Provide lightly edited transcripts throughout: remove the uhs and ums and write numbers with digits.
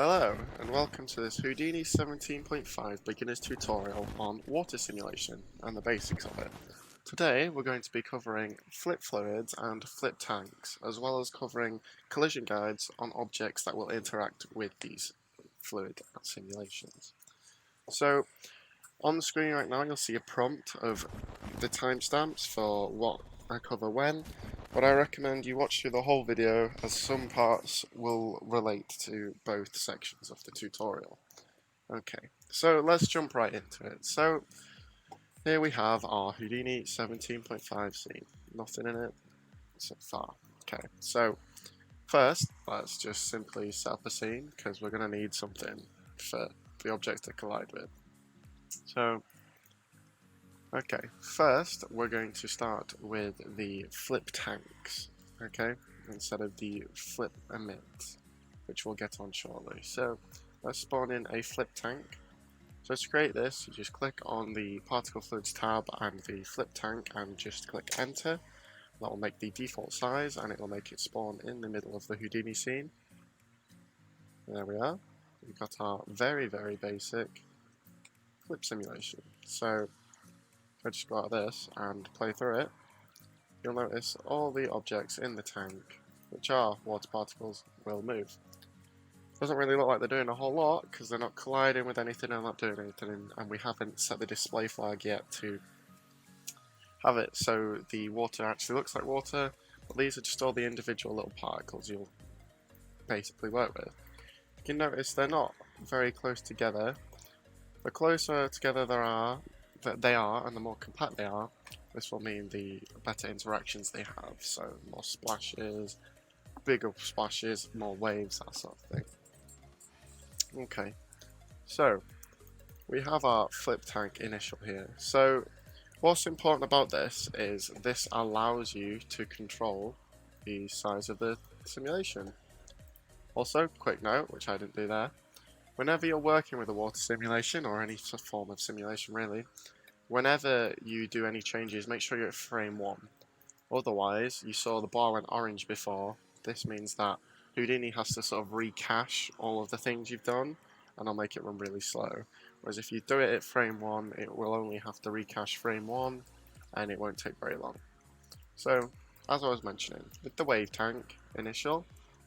Hello, and welcome to this Houdini 17.5 beginner's tutorial on water simulation and the basics of it. Today we're going to be covering flip fluids and flip tanks, as well as covering collision guides on objects that will interact with these fluid simulations. So, on the screen right now you'll see a prompt of the timestamps for what I cover when, but I recommend you watch through the whole video as some parts will relate to both sections of the tutorial. Okay, so let's jump right into it. So here we have our Houdini 17.5 scene. Nothing in it so far. Okay, so first let's just simply set up a scene because we're going to need something for the object to collide with. So okay, first we're going to start with the flip tanks, okay, instead of the flip emit, which we'll get on shortly. So let's spawn in a flip tank. So to create this, you just click on the particle fluids tab and the flip tank and just click enter. That will make the default size and it will make it spawn in the middle of the Houdini scene. There we are. We've got our very basic flip simulation. So if I just go out of this and play through it, you'll notice all the objects in the tank, which are water particles, will move. Doesn't really look like they're doing a whole lot because they're not colliding with anything and not doing anything, and we haven't set the display flag yet to have it so the water actually looks like water, but these are just all the individual little particles you'll basically work with. You can notice they're not very close together. The closer together they are, and the more compact they are, this will mean the better interactions they have. So more splashes, bigger splashes, more waves, that sort of thing. Okay, so we have our flip tank initial here. So what's important about this is this allows you to control the size of the simulation. Also, quick note, which I didn't do there, whenever you're working with a water simulation, or any form of simulation really, whenever you do any changes, make sure you're at frame 1. Otherwise, you saw the bar went orange before. This means that Houdini has to sort of recache all of the things you've done, and it'll make it run really slow. Whereas if you do it at frame 1, it will only have to recache frame 1, and it won't take very long. So, as I was mentioning, with the wave tank initial,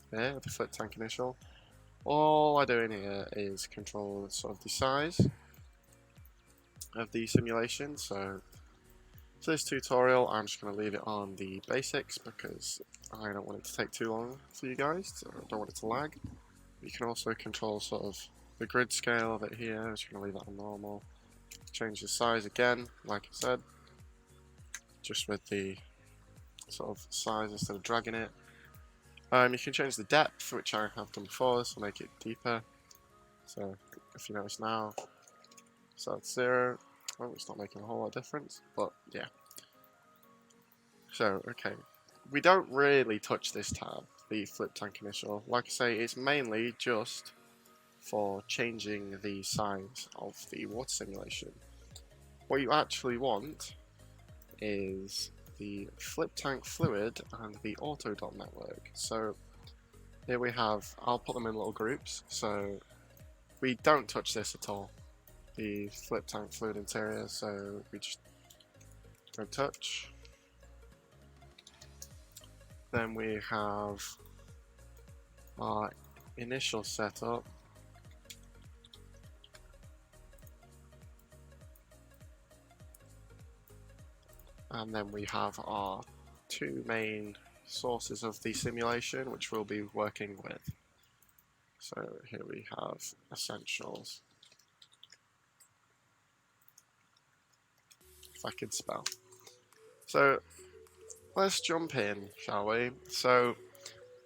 the flip tank initial, all I do in here is control sort of the size of the simulation. So for this tutorial I'm just going to leave it on the basics because I don't want it to take too long for you guys, so I don't want it to lag. You can also control sort of the grid scale of it here. I'm just going to leave that on normal. Change the size again, like I said, just with the sort of size instead of dragging it. You can change the depth, which I have done before. This will make it deeper. So if you notice now, so it's 0. Oh, it's not making a whole lot of difference, but yeah. So, okay. We don't really touch this tab, the flip tank initial. Like I say, it's mainly just for changing the size of the water simulation. What you actually want is the flip tank fluid and the auto dot network. So here we have, I'll put them in little groups, so we don't touch this at all, the flip tank fluid interior, so we just don't touch. Then we have our initial setup, and then we have our two main sources of the simulation which we'll be working with. So here we have essentials. If I could spell. So let's jump in, shall we? So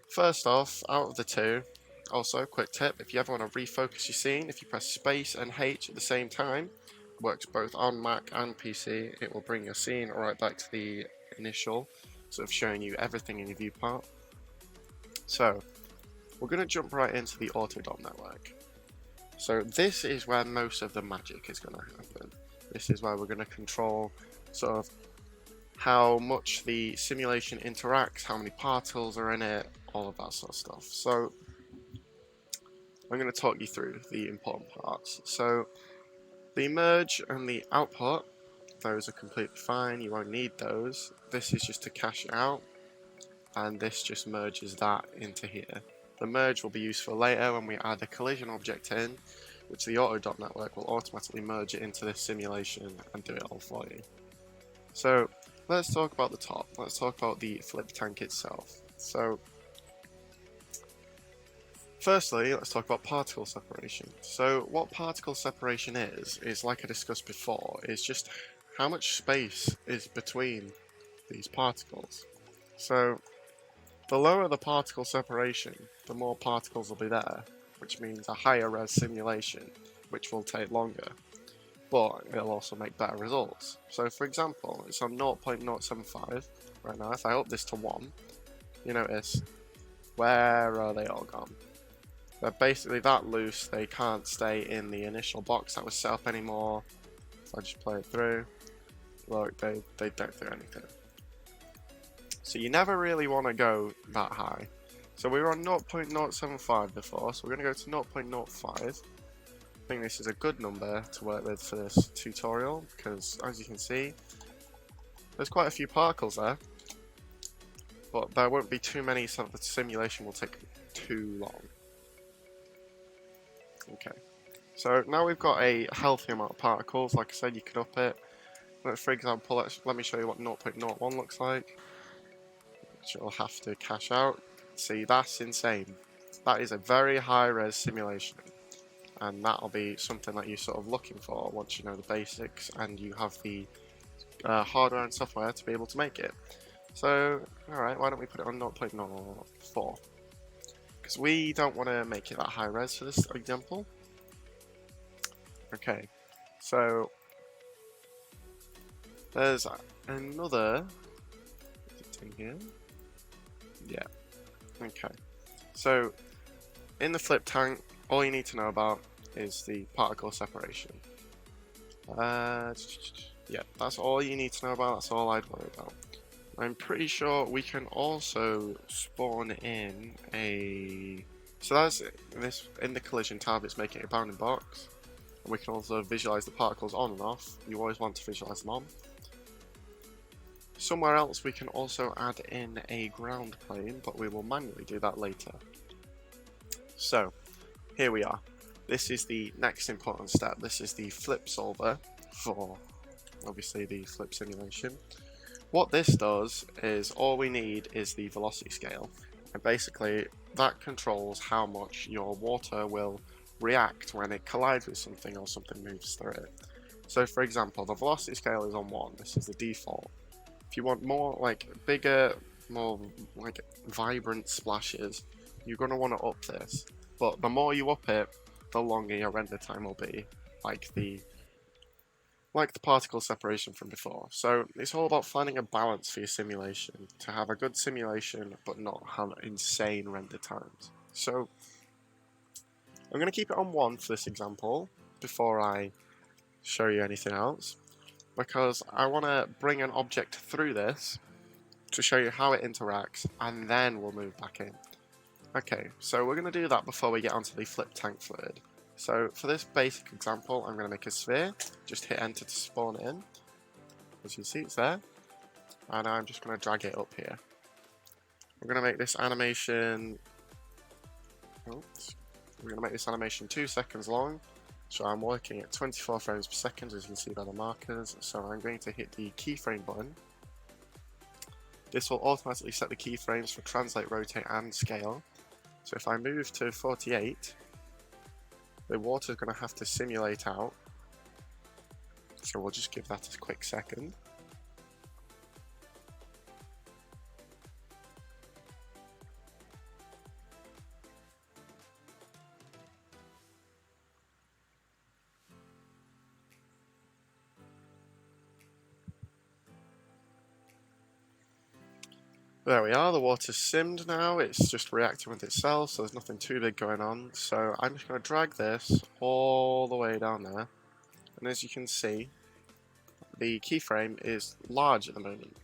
first off, out of the two, also quick tip, if you ever want to refocus your scene, if you press space and H at the same time, works both on Mac and PC, it will bring your scene right back to the initial, sort of showing you everything in your viewport. So we're going to jump right into the auto dot network. So this is where most of the magic is going to happen. This is where we're going to control sort of how much the simulation interacts, how many particles are in it, all of that sort of stuff. So I'm going to talk you through the important parts. So the merge and the output, those are completely fine, you won't need those. This is just to cache it out, and this just merges that into here. The merge will be useful later when we add a collision object in, which the auto.network will automatically merge it into this simulation and do it all for you. So let's talk about the top. Let's talk about the flip tank itself. So firstly, let's talk about particle separation. So what particle separation is like I discussed before, is just how much space is between these particles. So the lower the particle separation, the more particles will be there, which means a higher res simulation, which will take longer, but it'll also make better results. So for example, it's on 0.075 right now. If I up this to 1, you notice, where are they all gone? They're basically that loose, they can't stay in the initial box that was set up anymore. If I just play it through, look, they don't do anything. So you never really want to go that high. So we were on 0.075 before, so we're going to go to 0.05. I think this is a good number to work with for this tutorial, because as you can see, there's quite a few particles there, but there won't be too many, so the simulation will take too long. Okay, so now we've got a healthy amount of particles. Like I said, you can up it. For example, let me show you what 0.01 looks like, which you'll have to cache out. See, that's insane. That is a very high-res simulation, and that'll be something that you're sort of looking for once you know the basics and you have the hardware and software to be able to make it. So, alright, why don't we put it on 0.04? Because we don't want to make it that high res for this example. Okay, so there's another thing here. Yeah, okay. So in the flip tank, all you need to know about is the particle separation. Yeah, that's all you need to know about, that's all I'd worry about. I'm pretty sure we can also spawn in a... So that's this in the collision tab, it's making a bounding box. And we can also visualize the particles on and off. You always want to visualize them on. Somewhere else we can also add in a ground plane, but we will manually do that later. So, here we are. This is the next important step. This is the flip solver for, obviously, the flip simulation. What this does is all we need is the velocity scale, and basically that controls how much your water will react when it collides with something or something moves through it. So for example, the velocity scale is on 1, this is the default. If you want more like bigger, more like vibrant splashes, you're going to want to up this, but the more you up it, the longer your render time will be, like the particle separation from before. So it's all about finding a balance for your simulation, to have a good simulation but not have insane render times. So I'm going to keep it on 1 for this example before I show you anything else, because I want to bring an object through this to show you how it interacts, and then we'll move back in. Okay, so we're going to do that before we get onto the flip tank fluid. So for this basic example, I'm going to make a sphere, just hit enter to spawn it in. As you see, it's there. And I'm just going to drag it up here. We're going to make this animation... Oops. We're going to make this animation 2 seconds long. So I'm working at 24 frames per second, as you can see by the markers. So I'm going to hit the keyframe button. This will automatically set the keyframes for translate, rotate, and scale. So if I move to 48, the water's going to have to simulate out, so we'll just give that a quick second. There we are, the water's simmed now, it's just reacting with itself, so there's nothing too big going on. So I'm just going to drag this all the way down there, and as you can see, the keyframe is large at the moment.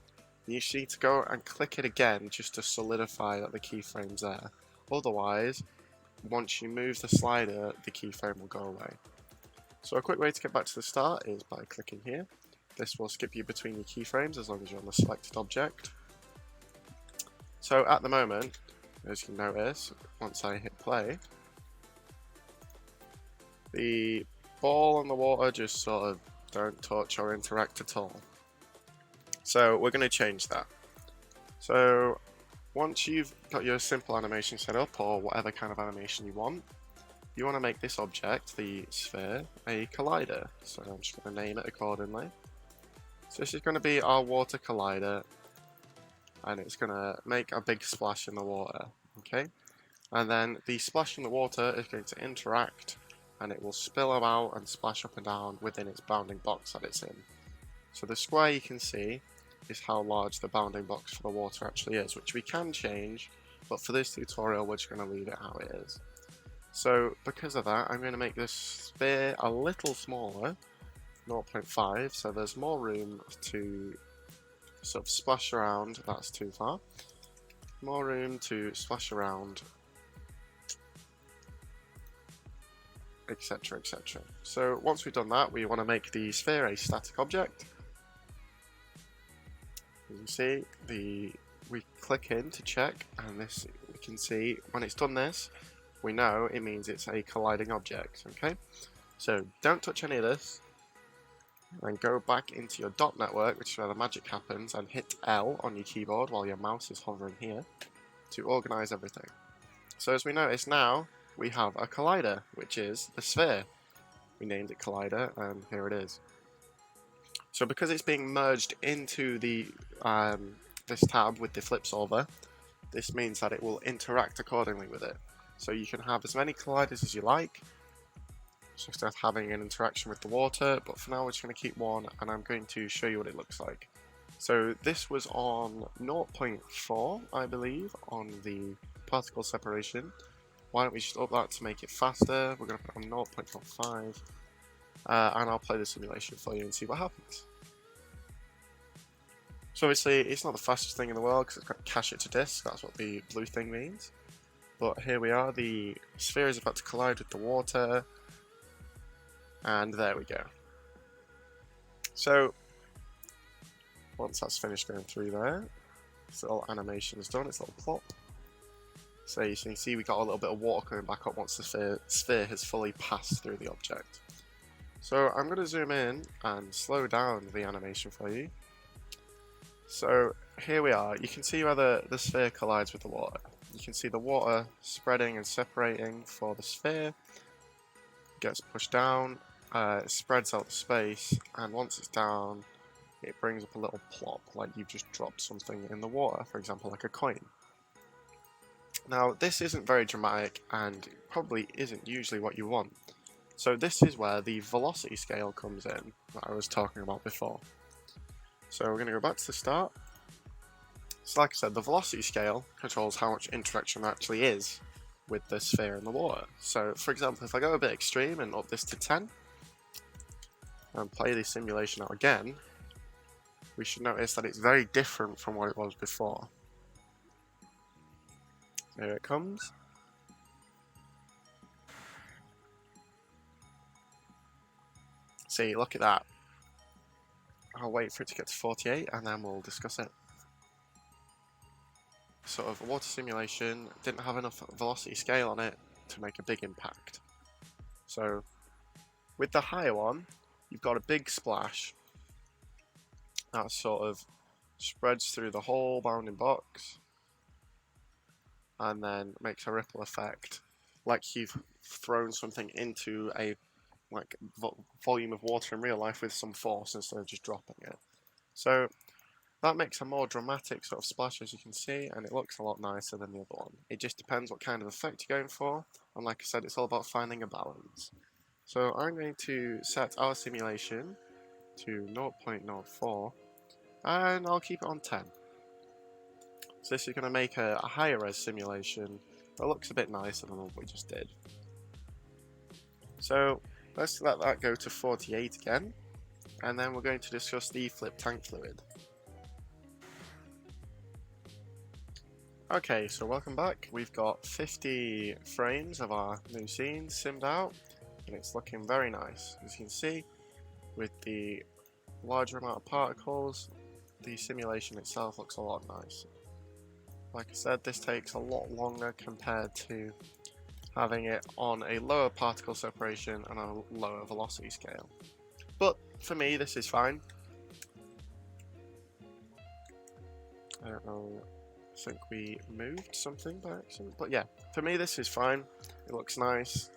You just need to go and click it again just to solidify that the keyframe's there. Otherwise, once you move the slider, the keyframe will go away. So a quick way to get back to the start is by clicking here. This will skip you between your keyframes as long as you're on the selected object. So at the moment, as you can notice, once I hit play, the ball and the water just sort of don't touch or interact at all. So we're going to change that. So once you've got your simple animation set up, or whatever kind of animation you want to make this object, the sphere, a collider. So I'm just going to name it accordingly. So this is going to be our water collider, and it's going to make a big splash in the water, okay? And then the splash in the water is going to interact, and it will spill about and splash up and down within its bounding box that it's in. So the square you can see is how large the bounding box for the water actually is, which we can change, but for this tutorial we're just going to leave it how it is. So because of that, I'm going to make this sphere a little smaller, 0.5, so there's more room to sort of splash around. That's too far. More room to splash around, etc, etc. So once we've done that, we want to make the sphere a static object. As you see, we click in to check, and this we can see when it's done this, we know it means it's a colliding object, okay? So don't touch any of this, and go back into your dot network, which is where the magic happens, and hit L on your keyboard while your mouse is hovering here to organize everything. So as we notice now, we have a collider, which is the sphere. We named it collider, and here it is. So because it's being merged into the this tab with the flip solver, this means that it will interact accordingly with it. So you can have as many colliders as you like, just having an interaction with the water, but for now we're just going to keep one, and I'm going to show you what it looks like. So this was on 0.4, I believe, on the particle separation. Why don't we just up that to make it faster? We're going to put it on 0.45, and I'll play the simulation for you and see what happens. So obviously it's not the fastest thing in the world because it's got to cache it to disk, that's what the blue thing means. But here we are, the sphere is about to collide with the water, and there we go. So once that's finished going through there, this little animation is done, it's a little plop. So you can see we got a little bit of water coming back up once the sphere has fully passed through the object. So I'm going to zoom in and slow down the animation for you. So here we are, you can see where the sphere collides with the water. You can see the water spreading and separating for the sphere, gets pushed down, it spreads out the space, and once it's down, it brings up a little plop, like you've just dropped something in the water, for example like a coin. Now this isn't very dramatic and probably isn't usually what you want. So this is where the velocity scale comes in that I was talking about before. So we're going to go back to the start. So like I said, the velocity scale controls how much interaction there actually is with the sphere and the water. So for example, if I go a bit extreme and up this to 10 and play the simulation out again, we should notice that it's very different from what it was before. Here it comes. See, look at that. I'll wait for it to get to 48 and then we'll discuss it. Sort of water simulation didn't have enough velocity scale on it to make a big impact. So with the higher one, you've got a big splash that sort of spreads through the whole bounding box and then makes a ripple effect, like you've thrown something into a volume of water in real life with some force instead of just dropping it. So that makes a more dramatic sort of splash, as you can see, and it looks a lot nicer than the other one. It just depends what kind of effect you're going for, and like I said, it's all about finding a balance. So I'm going to set our simulation to 0.04, and I'll keep it on 10. So this is going to make a higher res simulation that looks a bit nicer than what we just did. So let's let that go to 48 again, and then we're going to discuss the flip tank fluid. Okay, so welcome back. We've got 50 frames of our new scene simmed out, and it's looking very nice. As you can see, with the larger amount of particles, the simulation itself looks a lot nicer. Like I said, this takes a lot longer compared to having it on a lower particle separation and a lower velocity scale. But for me, this is fine. I don't know, I think we moved something by accident, but yeah, for me this is fine. It looks nice.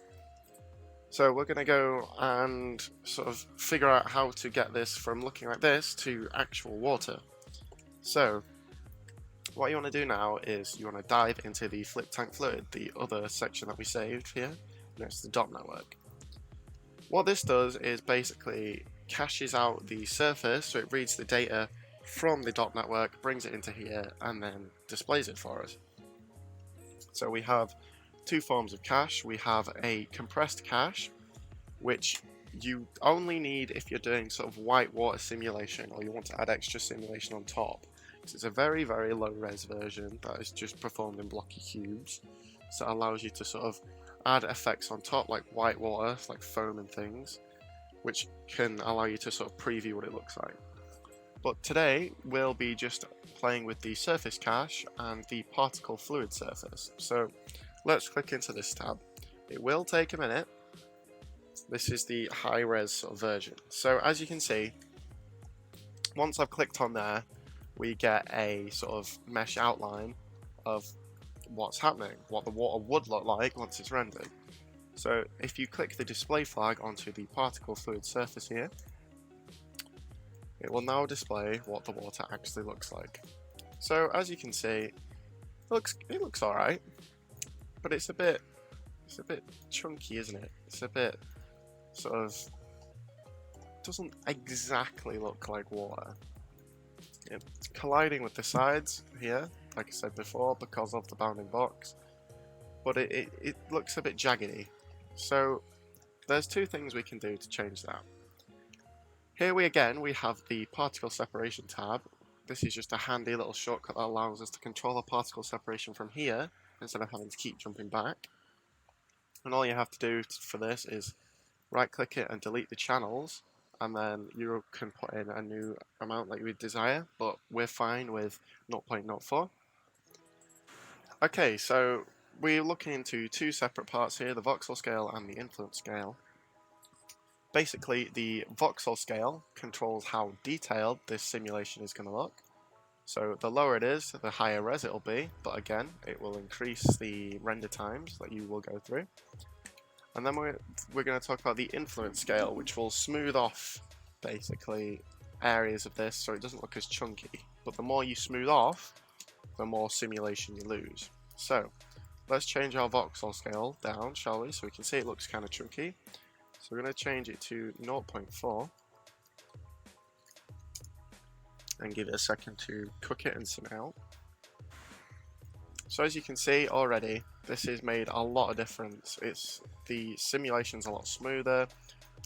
So we're going to go and sort of figure out how to get this from looking like this to actual water. So what you want to do now is you want to dive into the flip tank fluid, the other section that we saved here, and it's the dot network. What this does is basically caches out the surface, so it reads the data from the dot network, brings it into here, and then displays it for us. So we have two forms of cache. We have a compressed cache, which you only need if you're doing sort of white water simulation or you want to add extra simulation on top. It's a very, very low res version that is just performed in blocky cubes, so it allows you to sort of add effects on top like white water, like foam and things, which can allow you to sort of preview what it looks like. But today we'll be just playing with the surface cache and the particle fluid surface. So let's click into this tab. It will take a minute. This is the high res sort of version. So as you can see, once I've clicked on there, we get a sort of mesh outline of what's happening, what the water would look like once it's rendered. So if you click the display flag onto the particle fluid surface here, it will now display what the water actually looks like. So as you can see, it looks alright, but it's a bit chunky, isn't it? It's a bit sort of doesn't exactly look like water. It's colliding with the sides here, like I said before, because of the bounding box, but it looks a bit jaggedy. So there's two things we can do to change that. Here we have the particle separation tab. This is just a handy little shortcut that allows us to control the particle separation from here instead of having to keep jumping back. And all you have to do for this is right click it and delete the channels, and then you can put in a new amount that you would desire, but we're fine with 0.04. Okay, so we're looking into two separate parts here, the voxel scale and the influence scale. Basically, the voxel scale controls how detailed this simulation is going to look. So the lower it is, the higher res it will be, but again, it will increase the render times that you will go through. And then we're going to talk about the influence scale, which will smooth off, basically, areas of this so it doesn't look as chunky. But the more you smooth off, the more simulation you lose. So let's change our voxel scale down, shall we? So we can see it looks kind of chunky. So we're going to change it to 0.4 and give it a second to cook it and sim out. So as you can see already, this has made a lot of difference. The simulation's a lot smoother,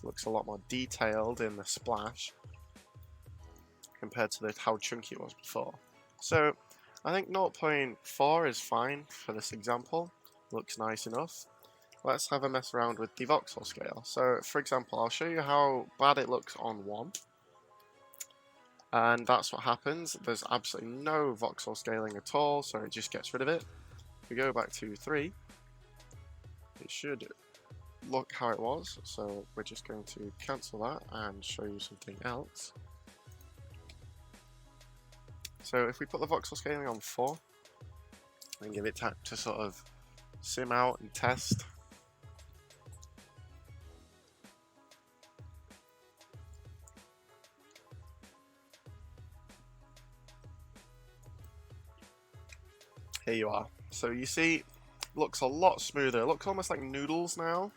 looks a lot more detailed in the splash compared to how chunky it was before. So I think 0.4 is fine for this example, looks nice enough. Let's have a mess around with the voxel scale. So for example, I'll show you how bad it looks on 1. And that's what happens. There's absolutely no voxel scaling at all, so it just gets rid of it. If we go back to 3, it should look how it was. So we're just going to cancel that and show you something else. So if we put the voxel scaling on 4 and give it time to sort of sim out and test. Here you are. So you see, it looks a lot smoother. It looks almost like noodles now,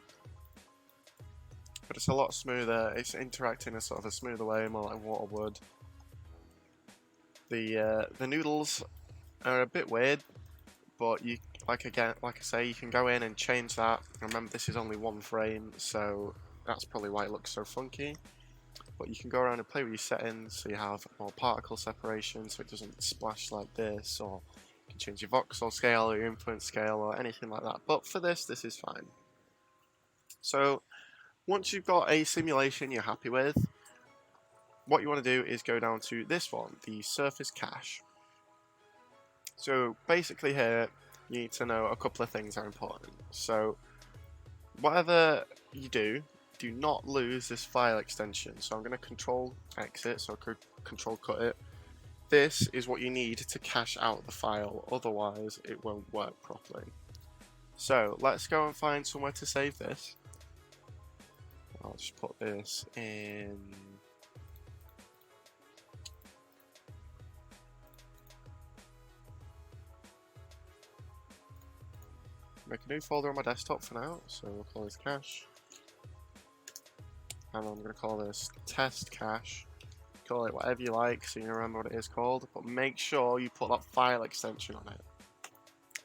but it's a lot smoother. It's interacting in a sort of a smoother way, more like water would. The noodles are a bit weird, but you like I say, you can go in and change that. Remember, this is only 1 frame, so that's probably why it looks so funky. But you can go around and play with your settings, so you have more particle separation, so it doesn't splash like this, or You can change your voxel scale or your influence scale or anything like that. But for this is fine. So once you've got a simulation you're happy with, what you want to do is go down to this one, the surface cache. So basically here, you need to know a couple of things are important. So whatever you do not lose this file extension. So I'm going to control exit, so I could control cut it. This is what you need to cache out the file, otherwise it won't work properly. So let's go and find somewhere to save this. I'll just put this in make a new folder on my desktop for now, so we'll call this cache. And I'm going to call this test cache. Call it whatever you like so you remember what it is called, but make sure you put that file extension on it.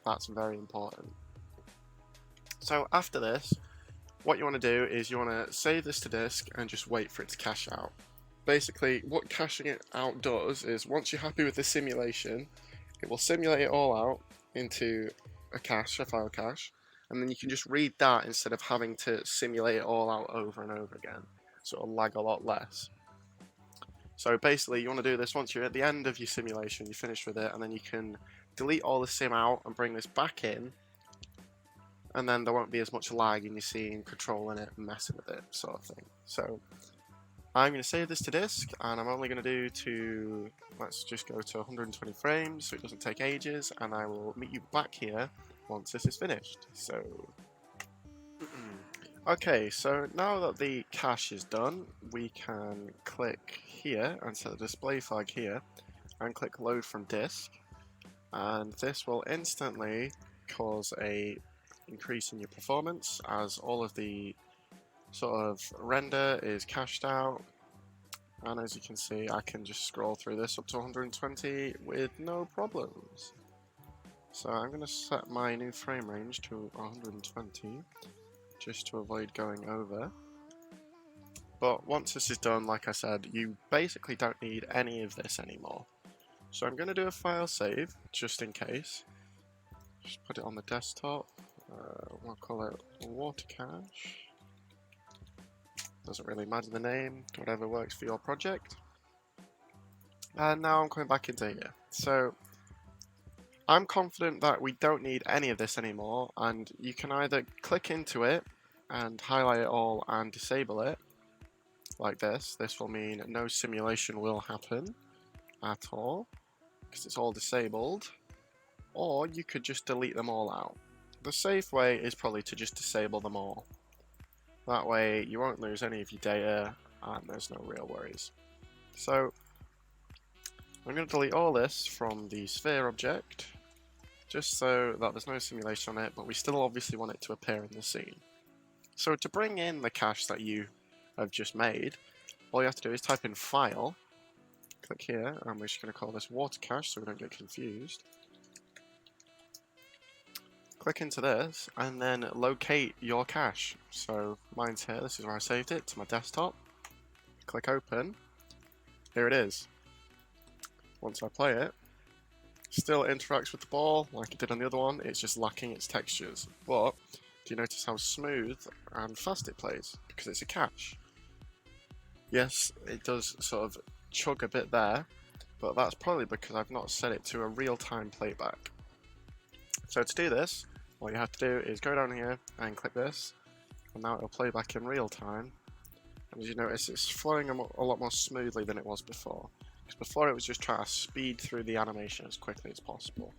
That's very important. So after this, what you want to do is you want to save this to disk and just wait for it to cache out. Basically, what caching it out does is once you're happy with the simulation, it will simulate it all out into a cache, a file cache, and then you can just read that instead of having to simulate it all out over and over again. So it'll lag a lot less. So basically you want to do this once you're at the end of your simulation, you're finished with it, and then you can delete all the sim out and bring this back in, and then there won't be as much lag in your scene, controlling it and messing with it, sort of thing. So I'm going to save this to disk, and I'm only going to do let's just go to 120 frames so it doesn't take ages, and I will meet you back here once this is finished. So okay, so now that the cache is done, we can click here and set the display flag here and click load from disk, and this will instantly cause a increase in your performance as all of the sort of render is cached out. And as you can see, I can just scroll through this up to 120 with no problems. So I'm going to set my new frame range to 120 just to avoid going over. But once this is done, like I said, you basically don't need any of this anymore. So I'm going to do a file save just in case. Just put it on the desktop. We'll call it water cache. Doesn't really matter the name, whatever works for your project. And now I'm coming back into here. So I'm confident that we don't need any of this anymore, and you can either click into it and highlight it all and disable it, like this. This will mean no simulation will happen at all, because it's all disabled. Or you could just delete them all out. The safe way is probably to just disable them all. That way you won't lose any of your data and there's no real worries. So I'm going to delete all this from the sphere object, just so that there's no simulation on it, but we still obviously want it to appear in the scene. So to bring in the cache that you have just made, all you have to do is type in file, click here, and we're just going to call this water cache so we don't get confused. Click into this and then locate your cache. So mine's here, this is where I saved it, to my desktop. Click open. Here it is. Once I play it, still interacts with the ball like it did on the other one, it's just lacking its textures. But do you notice how smooth and fast it plays? Because it's a cache. Yes, it does sort of chug a bit there, but that's probably because I've not set it to a real-time playback. So to do this, all you have to do is go down here and click this, and now it'll play back in real time. And as you notice, it's flowing a lot more smoothly than it was before. Because before it was just trying to speed through the animation as quickly as possible.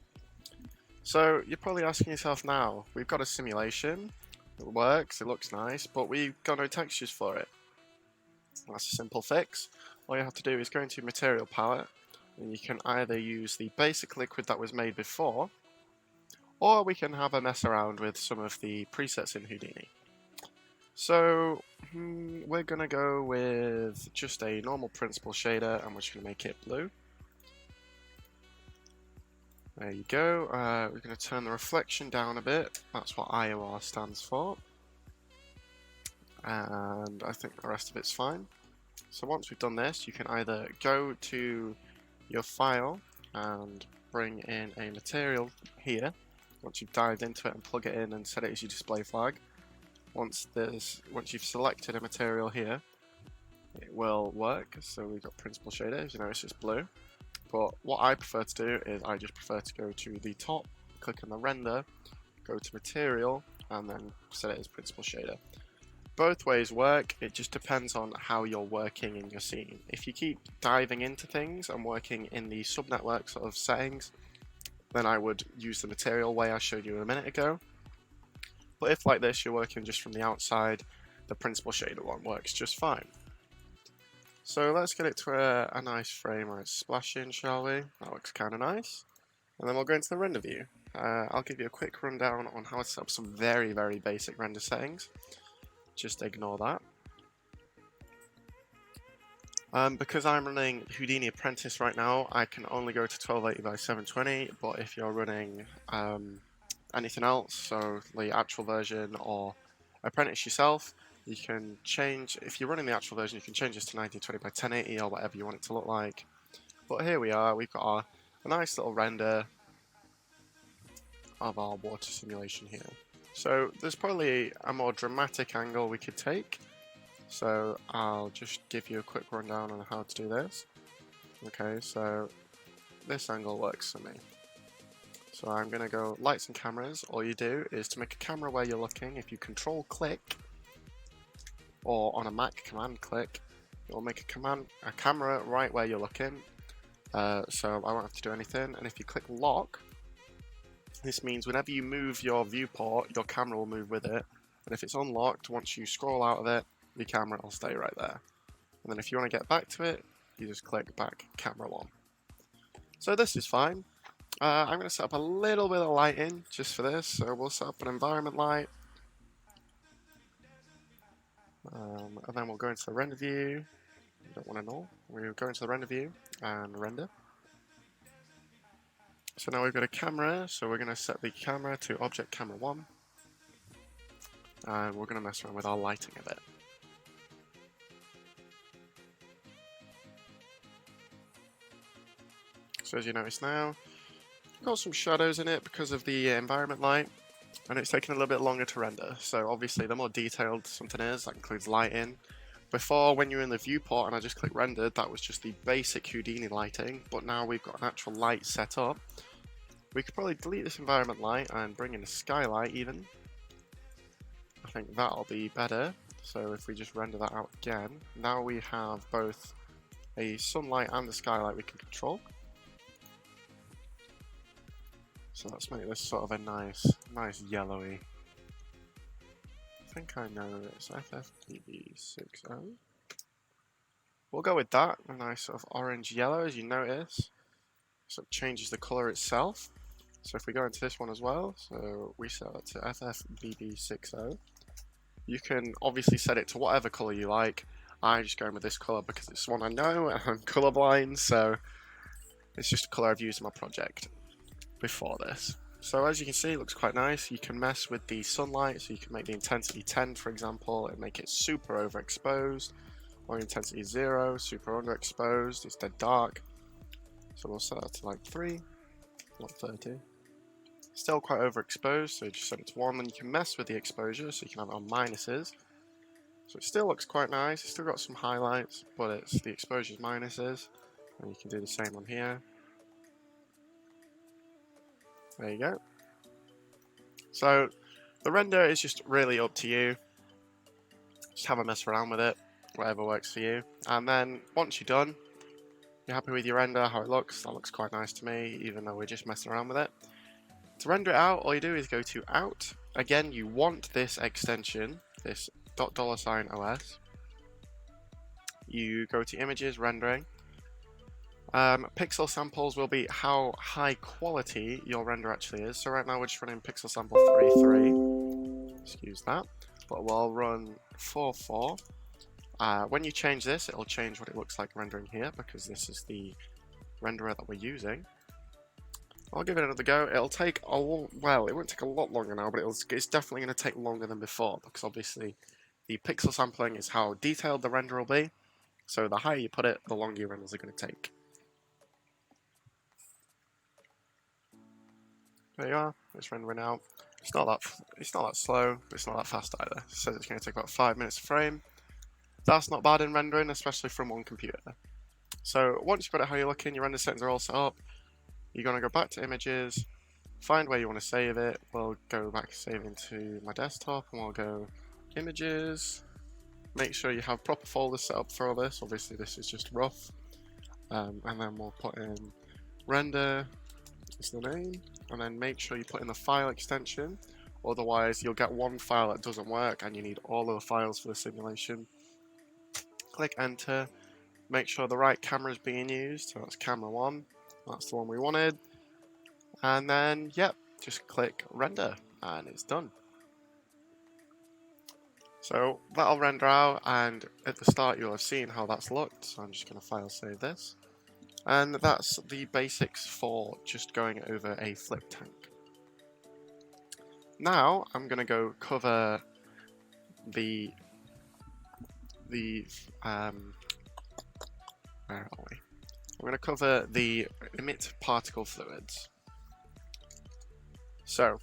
So you're probably asking yourself now, we've got a simulation, it works, it looks nice, but we've got no textures for it. That's a simple fix. All you have to do is go into Material Palette, and you can either use the basic liquid that was made before, or we can have a mess around with some of the presets in Houdini. So we're going to go with just a normal principled shader, and we're just going to make it blue. There you go. We're going to turn the reflection down a bit. That's what IOR stands for. And I think the rest of it's fine. So once we've done this, you can either go to your file and bring in a material here. Once you've dived into it and plug it in and set it as your display flag. Once you've selected a material here, it will work. So we've got principal shader, as you know, it's just blue. But what I prefer to do is I just prefer to go to the top, click on the render, go to material, and then set it as principal shader. Both ways work, it just depends on how you're working in your scene. If you keep diving into things and working in the subnetwork sort of settings, then I would use the material way I showed you a minute ago. But if like this, you're working just from the outside, the principal shader one works just fine. So let's get it to a nice frame where it's splashing, shall we? That looks kind of nice. And then we'll go into the render view. I'll give you a quick rundown on how to set up some very, very basic render settings. Just ignore that. Because I'm running Houdini Apprentice right now, I can only go to 1280 by 720, but if you're running anything else, so the actual version or Apprentice yourself, you can change, if you're running the actual version, you can change this to 1920 by 1080 or whatever you want it to look like. But here we are, we've got a nice little render of our water simulation here. So there's probably a more dramatic angle we could take. So I'll just give you a quick rundown on how to do this. Okay, so this angle works for me. So I'm going to go lights and cameras. All you do is to make a camera where you're looking, if you control click, or on a Mac command click, it will make a camera right where you're looking. So I won't have to do anything. And if you click lock, this means whenever you move your viewport, your camera will move with it. And if it's unlocked, once you scroll out of it, the camera will stay right there. And then if you want to get back to it, you just click back camera 1. So this is fine. I'm going to set up a little bit of lighting just for this. So we'll set up an environment light. And then we'll go into the render view. You don't want to know. We'll go into the render view and render. So now we've got a camera, so we're going to set the camera to object camera 1. And we're going to mess around with our lighting a bit. So as you notice now, we've got some shadows in it because of the environment light. And it's taking a little bit longer to render. So obviously the more detailed something is, that includes lighting. Before, when you're in the viewport and I just click rendered, that was just the basic Houdini lighting. But now we've got an actual light set up. We could probably delete this environment light and bring in a skylight even. I think that'll be better. So if we just render that out again, now we have both a sunlight and a skylight we can control. So let's make this sort of a nice yellowy. I think I know it's FFPB60. We'll go with that, a nice sort of orange yellow as you notice. So it changes the colour itself. So if we go into this one as well, so we set that to FFBB60. You can obviously set it to whatever colour you like. I'm just going with this colour because it's one I know and I'm colourblind, so it's just a colour I've used in my project before this. So as you can see, it looks quite nice. You can mess with the sunlight, so you can make the intensity 10 for example, and make it super overexposed, or intensity 0, super underexposed, it's dead dark. So we'll set that to like 3, not 30. Still quite overexposed, so you just set it to 1, then you can mess with the exposure, so you can have it on minuses. So it still looks quite nice, it's still got some highlights, but it's the exposure's minuses, and you can do the same on here. There you go. So the render is just really up to you. Just have a mess around with it, whatever works for you. And then once you're done, you're happy with your render, how it looks. That looks quite nice to me, even though we're just messing around with it. To render it out, all you do is go to out. Again, you want this extension, this $OS. You go to images, rendering. Pixel samples will be how high quality your render actually is. So right now we're just running pixel sample 3.3. Excuse that. But we'll run 4.4. When you change this, it'll change what it looks like rendering here because this is the renderer that we're using. I'll give it another go. It'll take a well, it won't take a lot longer now, but it's definitely going to take longer than before because obviously the pixel sampling is how detailed the render will be. So the higher you put it, the longer your renders are going to take. There you are. It's rendering out. It's not that slow, but it's not that fast either. It says it's going to take about 5 minutes to frame. That's not bad in rendering, especially from one computer. So once you've got it how you're looking, your render settings are all set up. You're going to go back to images, find where you want to save it. We'll go back saving to my desktop, and we'll go images. Make sure you have proper folders set up for all this. Obviously this is just rough. And then we'll put in render is the name, and then make sure you put in the file extension. Otherwise you'll get one file that doesn't work and you need all of the files for the simulation. Click enter. Make sure the right camera is being used. So that's camera 1. That's the one we wanted. And then, yep, just click render and it's done. So that'll render out, and at the start you'll have seen how that's looked. So I'm just going to file save this. And that's the basics for just going over a flip tank. Now I'm going to go cover the where are we? I'm going to cover the emit particle fluids. So,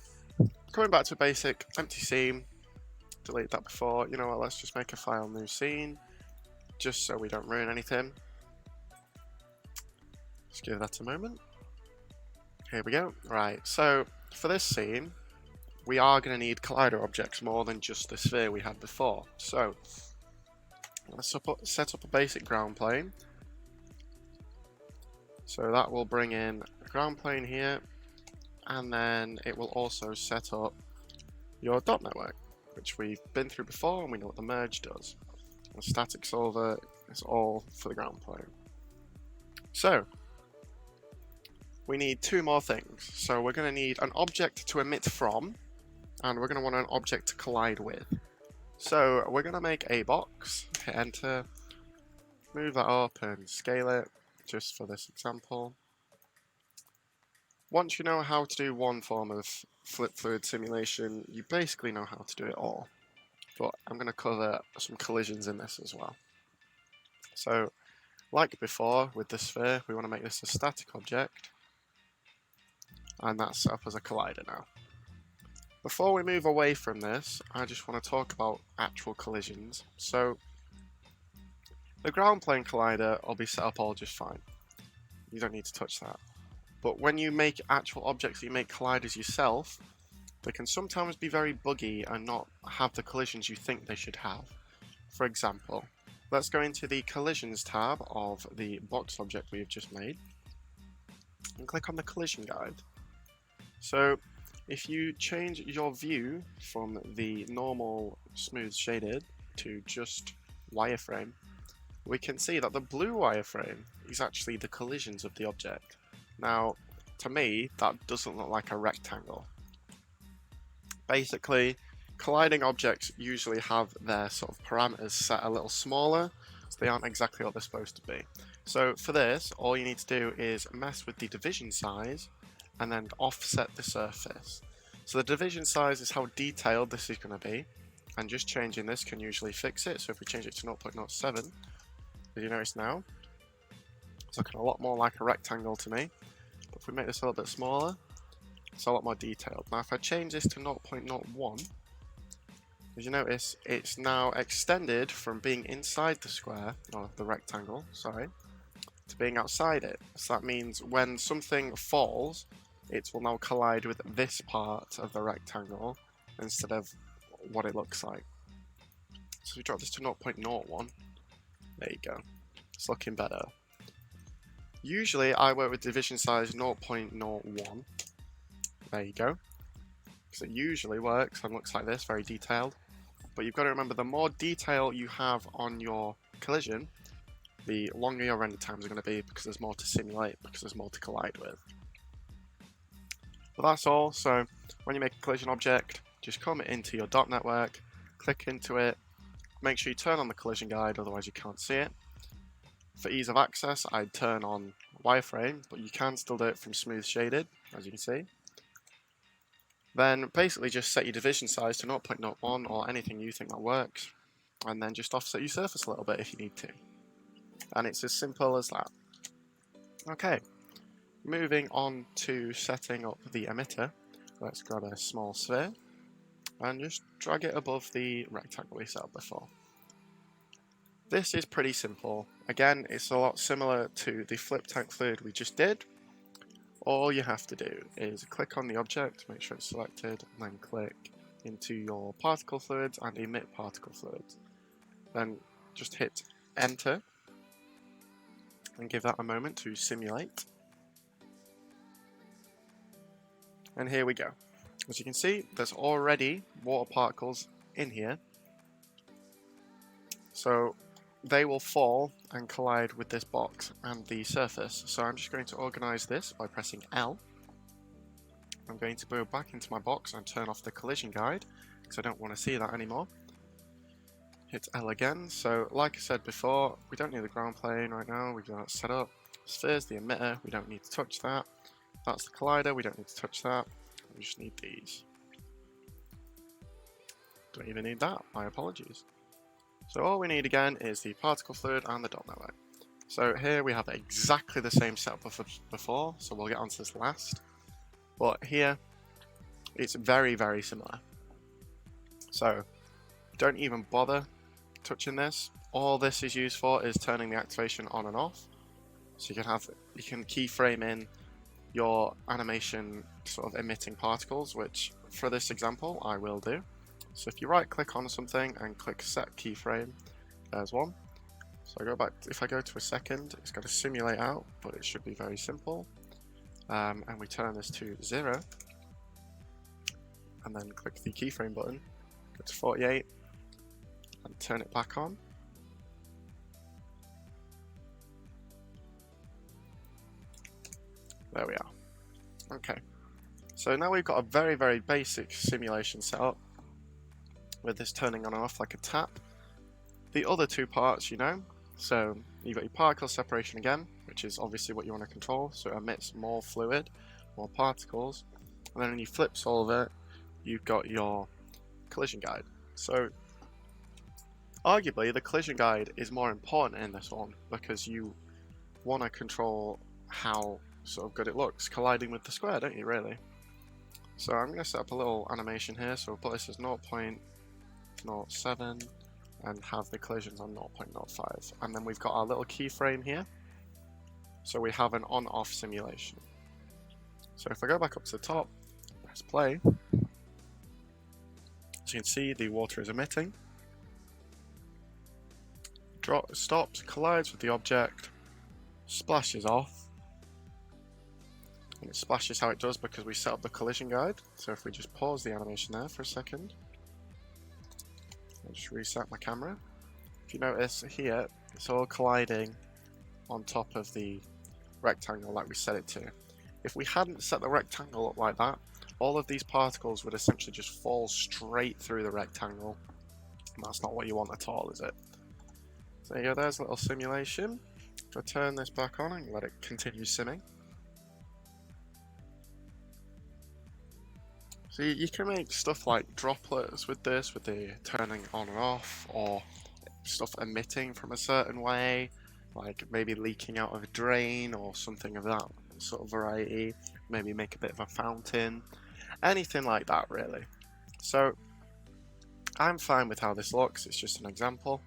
coming back to basic, empty scene, delete that before. You know what, let's just make a file new scene, just so we don't ruin anything. Just give that a moment. Here we go. Right, so for this scene, we are going to need collider objects more than just the sphere we had before. So, let's set up a basic ground plane. So that will bring in a ground plane here, and then it will also set up your dot network, which we've been through before and we know what the merge does. The static solver is all for the ground plane. So we need two more things. So we're going to need an object to emit from, and we're going to want an object to collide with. So we're going to make a box, hit enter, move that up and scale it just for this example. Once you know how to do one form of flip fluid simulation, you basically know how to do it all. But I'm going to cover some collisions in this as well. So, like before with the sphere, we want to make this a static object, and that's set up as a collider now. Before we move away from this, I just want to talk about actual collisions. So, the ground plane collider will be set up all just fine. You don't need to touch that. But when you make actual objects, you make colliders yourself, they can sometimes be very buggy and not have the collisions you think they should have. For example, let's go into the collisions tab of the box object we've just made and click on the collision guide. So if you change your view from the normal smooth shaded to just wireframe, we can see that the blue wireframe is actually the collisions of the object. Now, to me, that doesn't look like a rectangle. Basically, colliding objects usually have their sort of parameters set a little smaller, so they aren't exactly what they're supposed to be. So for this, all you need to do is mess with the division size and then offset the surface. So the division size is how detailed this is going to be, and just changing this can usually fix it. So if we change it to 0.07, as you notice now, it's looking a lot more like a rectangle to me. But if we make this a little bit smaller, it's a lot more detailed. Now if I change this to 0.01, as you notice, it's now extended from being inside the square, or the rectangle, sorry, to being outside it. So that means when something falls, it will now collide with this part of the rectangle instead of what it looks like. So if we drop this to 0.01, there you go. It's looking better. Usually I work with division size 0.01. There you go. Because it usually works and looks like this, very detailed. But you've got to remember, the more detail you have on your collision, the longer your render times are going to be, because there's more to simulate, because there's more to collide with. But that's all. So when you make a collision object, just come into your dot network, click into it, make sure you turn on the collision guide, otherwise you can't see it. For ease of access, I'd turn on wireframe, but you can still do it from smooth shaded, as you can see. Then basically just set your division size to 0.01 or anything you think that works, and then just offset your surface a little bit if you need to. And it's as simple as that. Okay, moving on to setting up the emitter. Let's grab a small sphere and just drag it above the rectangle we set up before. This is pretty simple. Again, it's a lot similar to the flip tank fluid we just did. All you have to do is click on the object, make sure it's selected, and then click into your particle fluids and emit particle fluids. Then just hit enter and give that a moment to simulate. And here we go. As you can see, there's already water particles in here. So they will fall and collide with this box and the surface. So I'm just going to organize this by pressing L. I'm going to go back into my box and turn off the collision guide because I don't want to see that anymore. Hit L again. So like I said before, we don't need the ground plane right now. We've got that set up. Sphere's the emitter. We don't need to touch that. That's the collider. We don't need to touch that. We just need these. Don't even need that. My apologies. So all we need again is the particle fluid and the dot network. So here we have exactly the same setup as before, so we'll get onto this last. But here, it's very, very similar. So don't even bother touching this. All this is used for is turning the activation on and off. So you can keyframe in your animation sort of emitting particles, which for this example I will do. So if you right click on something and click set keyframe, there's one. So if I go to a second, it's going to simulate out, but it should be very simple. And we turn this to 0, and then click the keyframe button, go to 48, and turn it back on. There we are. Okay, so now we've got a very, very basic simulation set up with this turning on and off like a tap. The other two parts, so you've got your particle separation again, which is obviously what you want to control, so it emits more fluid, more particles, and then when you flip solve it, you've got your collision guide. So arguably the collision guide is more important in this one because you want to control how sort of good it looks colliding with the square, don't you really? So I'm going to set up a little animation here, so we'll put this as 0.07 and have the collisions on 0.05, and then we've got our little keyframe here, so we have an on-off simulation. So if I go back up to the top, press play, as you can see the water is emitting, stops, collides with the object, splashes off, and it splashes how it does because we set up the collision guide. So if we just pause the animation there for a second, I'll just reset my camera. If you notice here, it's all colliding on top of the rectangle like we set it to. If we hadn't set the rectangle up like that, all of these particles would essentially just fall straight through the rectangle. And that's not what you want at all, is it? So there you go, there's a little simulation. If I turn this back on and let it continue simming. So you can make stuff like droplets with this, with the turning on and off, or stuff emitting from a certain way, like maybe leaking out of a drain or something of that sort of variety. Maybe make a bit of a fountain, anything like that really. So I'm fine with how this looks, it's just an example,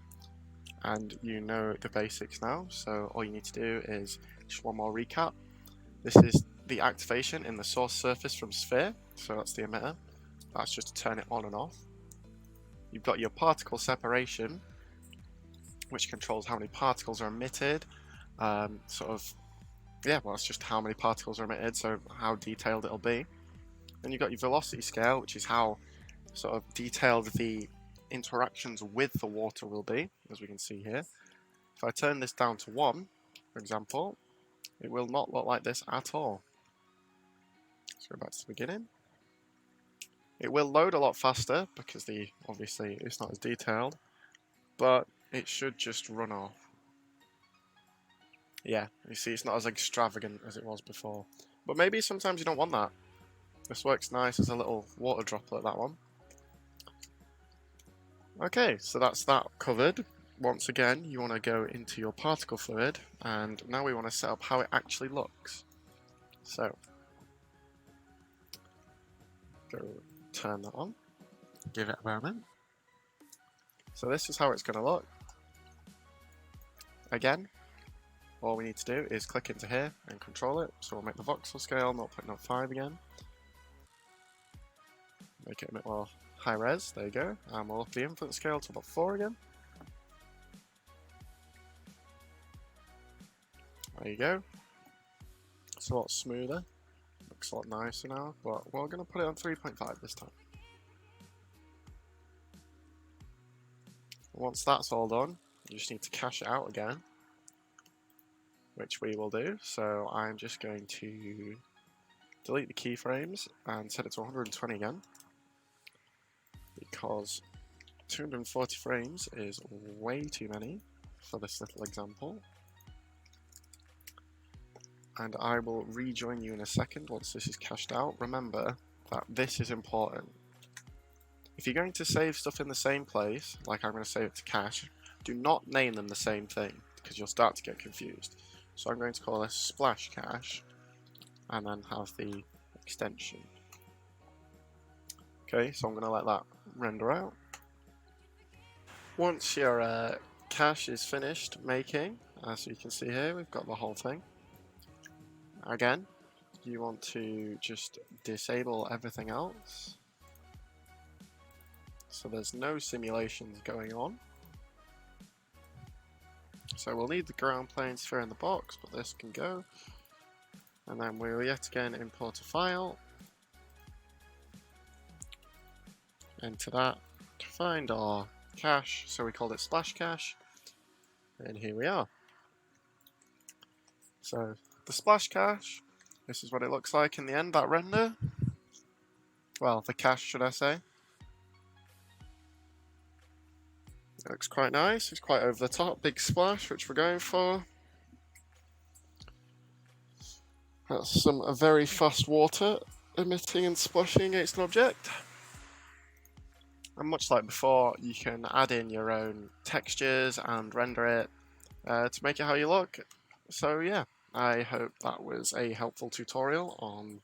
and you know the basics now, so all you need to do is just one more recap. This is the activation in the source surface from sphere, so that's the emitter. That's just to turn it on and off. You've got your particle separation, which controls how many particles are emitted. It's just how many particles are emitted, so how detailed it'll be. Then you've got your velocity scale, which is how sort of detailed the interactions with the water will be, as we can see here. If I turn this down to 1, for example, it will not look like this at all. Let's go back to the beginning. It will load a lot faster because obviously it's not as detailed, but it should just run off. Yeah, you see it's not as extravagant as it was before. But maybe sometimes you don't want that. This works nice as a little water droplet, that one. Okay, so that's that covered. Once again, you want to go into your particle fluid, and now we want to set up how it actually looks. So go turn that on. Give it a moment. So this is how it's going to look. Again, all we need to do is click into here and control it. So we'll make the voxel scale 0.05 again. Make it a bit more high res, there you go. And we'll up the influence scale to about 4 again. There you go. It's a lot smoother. Looks a lot nicer now, but we're going to put it on 3.5 this time. Once that's all done, you just need to cache it out again, which we will do. So I'm just going to delete the keyframes and set it to 120 again, because 240 frames is way too many for this little example. And I will rejoin you in a second once this is cached out. Remember that this is important. If you're going to save stuff in the same place, like I'm going to save it to cache, do not name them the same thing, because you'll start to get confused. So I'm going to call this splash cache, and then have the extension. Okay, so I'm going to let that render out. Once your cache is finished making, as you can see here, we've got the whole thing. Again, you want to just disable everything else, so there's no simulations going on. So we'll need the ground plane sphere in the box, but this can go. And then we'll yet again import a file. Enter that to find our cache, so we called it splash cache. And here we are. So the splash cache, this is what it looks like in the end, that render. Well, the cache, should I say. It looks quite nice, it's quite over the top, big splash, which we're going for. That's some very fast water emitting and splashing against an object. And much like before, you can add in your own textures and render it to make it how you look. So yeah, I hope that was a helpful tutorial on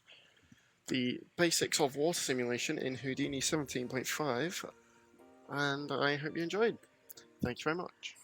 the basics of water simulation in Houdini 17.5. And I hope you enjoyed. Thank you very much.